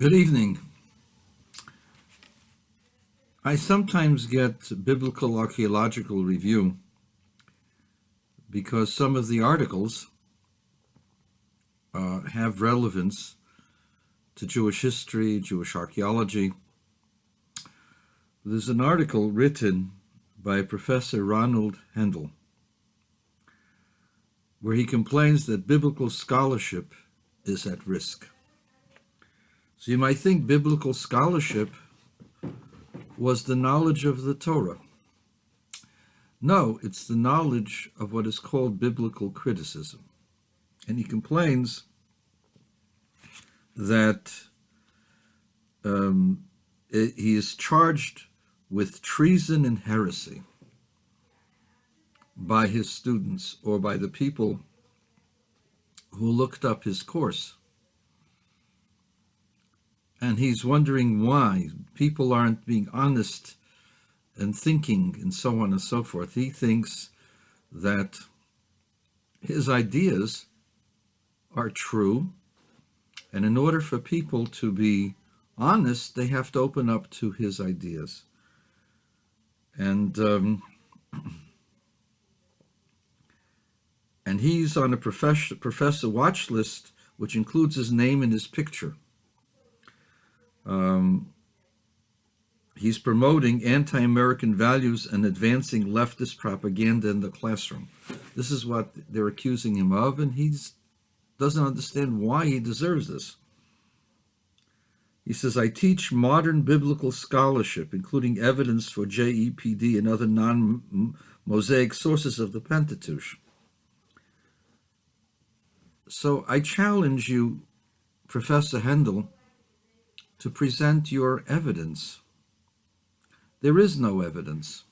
Good evening. I sometimes get Biblical Archaeological Review because some of the articles have relevance to Jewish history, Jewish archaeology. There's an article written by Professor Ronald Hendel where he complains that biblical scholarship is at risk. So you might think biblical scholarship was the knowledge of the Torah. No, it's the knowledge of what is called biblical criticism. And he complains that he is charged with treason and heresy by his students or by the people who looked up his course. And he's wondering why people aren't being honest and thinking and so on and so forth. He thinks that his ideas are true, and in order for people to be honest, they have to open up to his ideas. And he's on a professor watch list, which includes his name and his picture. He's promoting anti-American values and advancing leftist propaganda in the classroom. This is what they're accusing him of, and he doesn't understand why he deserves this. He says, I teach modern biblical scholarship, including evidence for JEPD and other non-Mosaic sources of the Pentateuch. So I challenge you, Professor Hendel, to present your evidence. There is no evidence.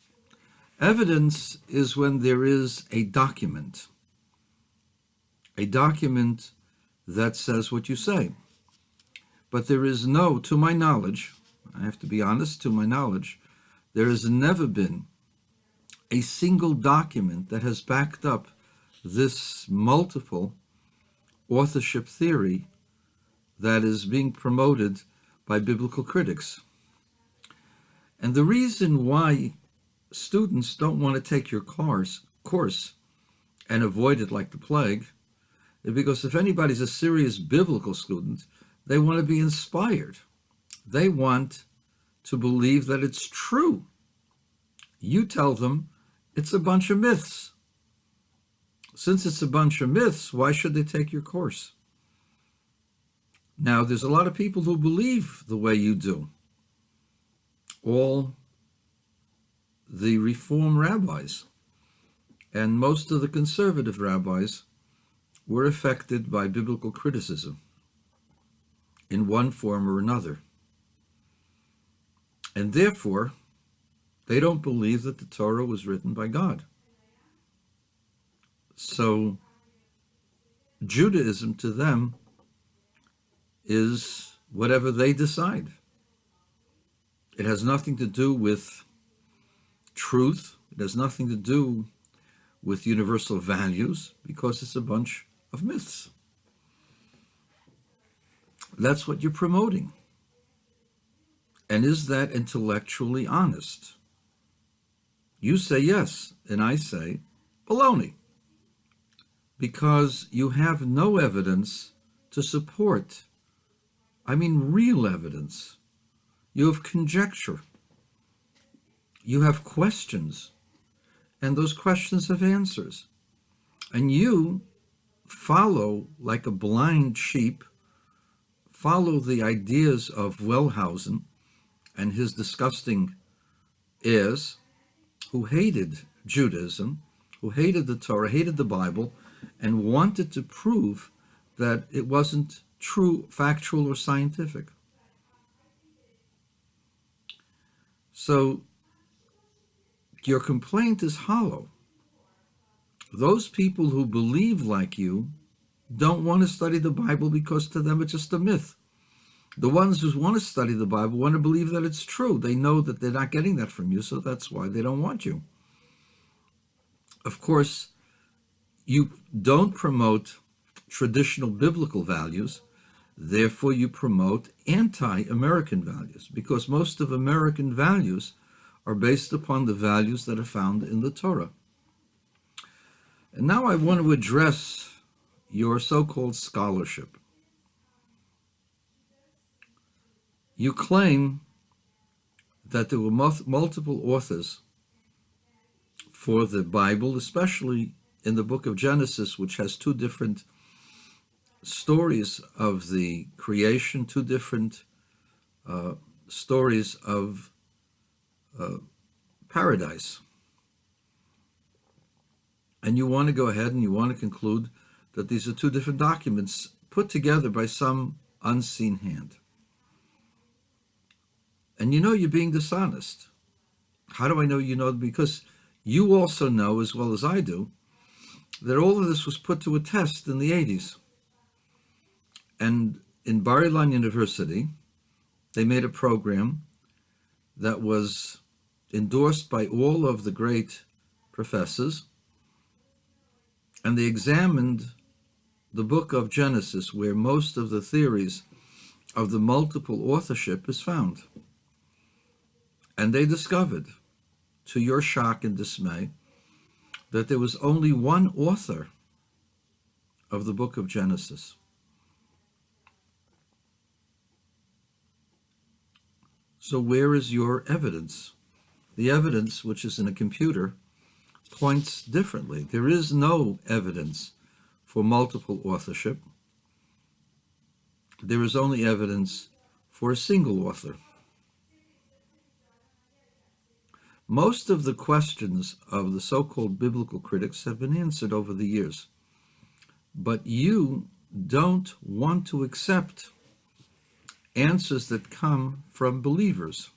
Evidence is when there is a document that says what you say. But there is no, to my knowledge, I have to be honest, to my knowledge, there has never been a single document that has backed up this multiple authorship theory that is being promoted by biblical critics. And the reason why students don't want to take your course and avoid it like the plague is because if anybody's a serious biblical student, they want to be inspired. They want to believe that it's true. You tell them it's a bunch of myths. Since it's a bunch of myths, why should they take your course? Now, there's a lot of people who believe the way you do. All the Reform rabbis and most of the conservative rabbis were affected by biblical criticism in one form or another. And therefore, they don't believe that the Torah was written by God. So, Judaism to them is whatever they decide. It has nothing to do with truth. It has nothing to do with universal values, because it's a bunch of myths. That's what you're promoting. And is that intellectually honest? You say yes, and I say baloney, because you have no evidence to support. I mean, real evidence. You have conjecture. You have questions. And those questions have answers. And you follow, like a blind sheep, follow the ideas of Wellhausen and his disgusting heirs who hated Judaism, who hated the Torah, hated the Bible, and wanted to prove that it wasn't true, factual, or scientific. So your complaint is hollow. Those people who believe like you don't want to study the Bible because to them it's just a myth. The ones who want to study the Bible want to believe that it's true. They know that they're not getting that from you, so that's why they don't want you. Of course, you don't promote traditional biblical values, Therefore, you promote anti-American values, because most of American values are based upon the values that are found in the Torah. And now I want to address your so-called scholarship. You claim that there were multiple authors for the Bible, especially in the book of Genesis, which has two different stories of the creation, two different stories of paradise. And you want to go ahead and you want to conclude that these are two different documents put together by some unseen hand. And you know you're being dishonest. How do I know you know? Because you also know, as well as I do, that all of this was put to a test in the 80s. And in Bar Ilan University, they made a program that was endorsed by all of the great professors, and they examined the book of Genesis, where most of the theories of the multiple authorship is found. And they discovered, to your shock and dismay, that there was only one author of the book of Genesis. So where is your evidence? The evidence, which is in a computer, points differently. There is no evidence for multiple authorship. There is only evidence for a single author. Most of the questions of the so-called biblical critics have been answered over the years, but you don't want to accept answers that come from believers.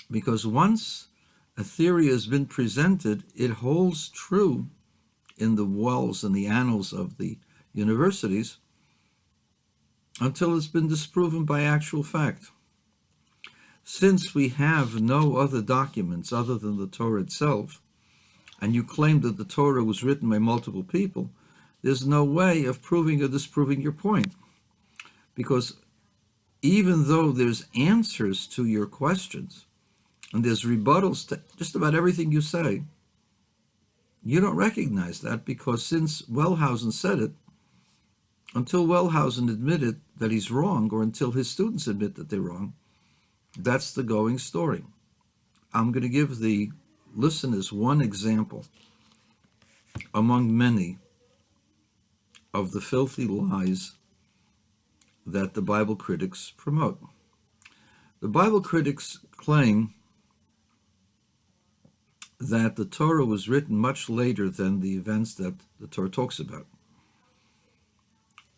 Because once a theory has been presented, it holds true in the walls and the annals of the universities until it's been disproven by actual fact. Since we have no other documents other than the Torah itself, and you claim that the Torah was written by multiple people, there's no way of proving or disproving your point. Because even though there's answers to your questions, and there's rebuttals to just about everything you say, you don't recognize that, because since Wellhausen said it, until Wellhausen admitted that he's wrong, or until his students admit that they're wrong, that's the going story. I'm going to give the listeners one example among many of the filthy lies that the Bible critics promote. The Bible critics claim that the Torah was written much later than the events that the Torah talks about.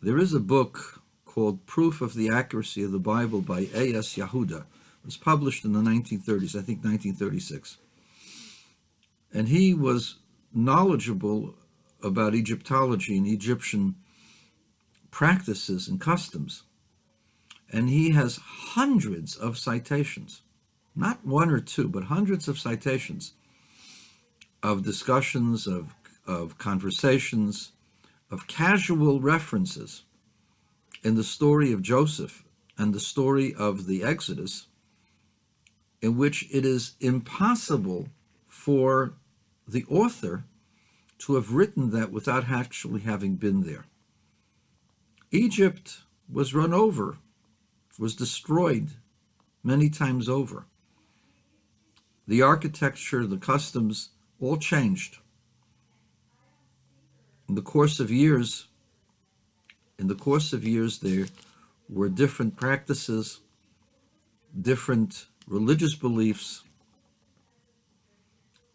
There is a book called Proof of the Accuracy of the Bible by A.S. Yehuda. It was published in the 1930s, I think 1936. And he was knowledgeable about Egyptology and Egyptian practices and customs. And he has hundreds of citations, not one or two, but hundreds of citations of discussions, of conversations, of casual references in the story of Joseph and the story of the Exodus, in which it is impossible for the author to have written that without actually having been there. Egypt was run over, was destroyed many times over. The architecture, the customs, all changed. In the course of years, there were different practices, different religious beliefs,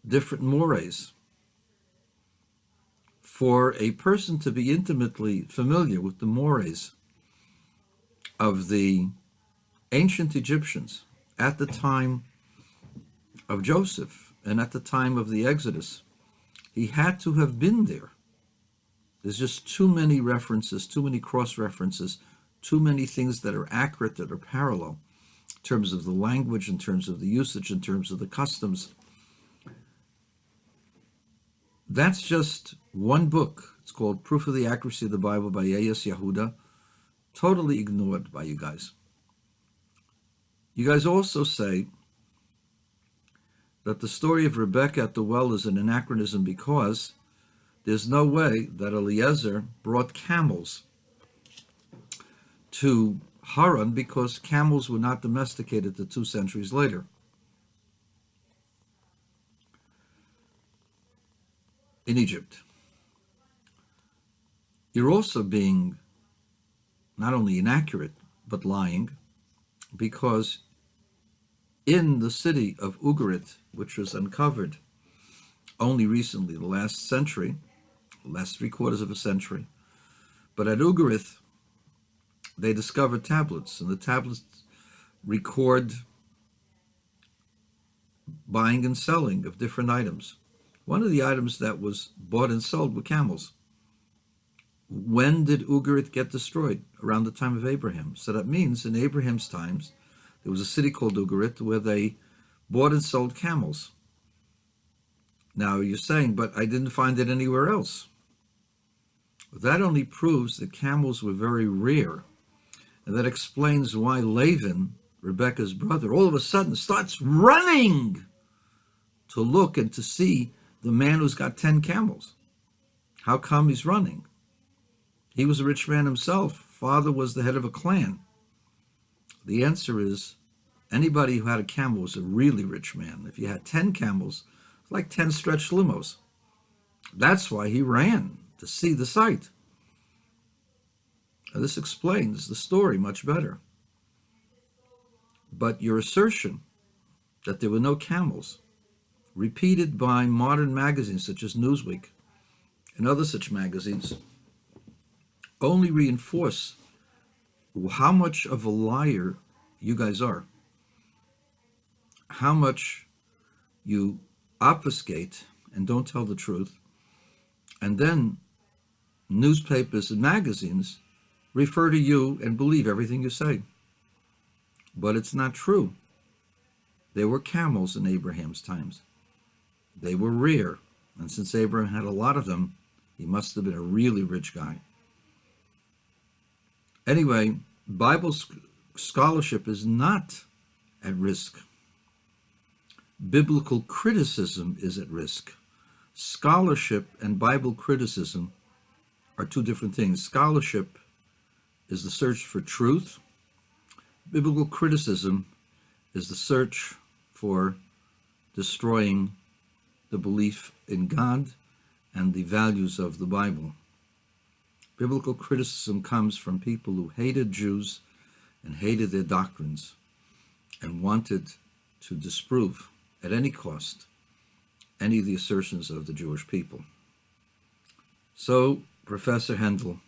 different mores. For a person to be intimately familiar with the mores of the ancient Egyptians at the time of Joseph and at the time of the Exodus, he had to have been there. There's just too many references, too many cross-references, too many things that are accurate, that are parallel, in terms of the language, in terms of the usage, in terms of the customs. That's just one book. It's called Proof of the Accuracy of the Bible by A.S. Yehuda. totally ignored by you guys. You guys also say that the story of Rebecca at the well is an anachronism because there's no way that Eliezer brought camels to Haran because camels were not domesticated till 2 centuries later. In Egypt. You're also being not only inaccurate, but lying, because in the city of Ugarit, which was uncovered only recently, the last century, the last 3/4 of a century, but at Ugarit, they discovered tablets, and the tablets record buying and selling of different items. One of the items that was bought and sold were camels. When did Ugarit get destroyed? Around the time of Abraham. So that means in Abraham's times, there was a city called Ugarit where they bought and sold camels. Now you're saying, but I didn't find it anywhere else. That only proves that camels were very rare. And that explains why Laban, Rebecca's brother, all of a sudden starts running to look and to see the man who's got 10 camels. How come he's running? He was a rich man himself. Father was the head of a clan. The answer is anybody who had a camel was a really rich man. If you had 10 camels, it's like 10 stretched limos. That's why he ran, to see the sight. Now, this explains the story much better. But your assertion that there were no camels, repeated by modern magazines such as Newsweek and other such magazines, only reinforce how much of a liar you guys are, how much you obfuscate and don't tell the truth, and then newspapers and magazines refer to you and believe everything you say. But it's not true. There were camels in Abraham's times. They were rare, and since Abraham had a lot of them, he must have been a really rich guy. Anyway, Bible scholarship is not at risk. Biblical criticism is at risk. Scholarship and Bible criticism are two different things. Scholarship is the search for truth. Biblical criticism is the search for destroying the belief in God and the values of the Bible. Biblical criticism comes from people who hated Jews and hated their doctrines and wanted to disprove at any cost any of the assertions of the Jewish people. So, Professor Hendel,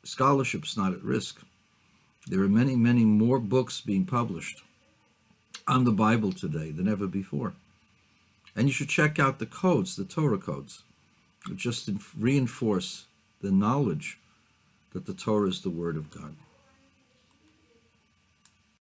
scholarship's not at risk. There are many, many more books being published on the Bible today than ever before. And you should check out the codes, the Torah codes, which just reinforce the knowledge that the Torah is the Word of God.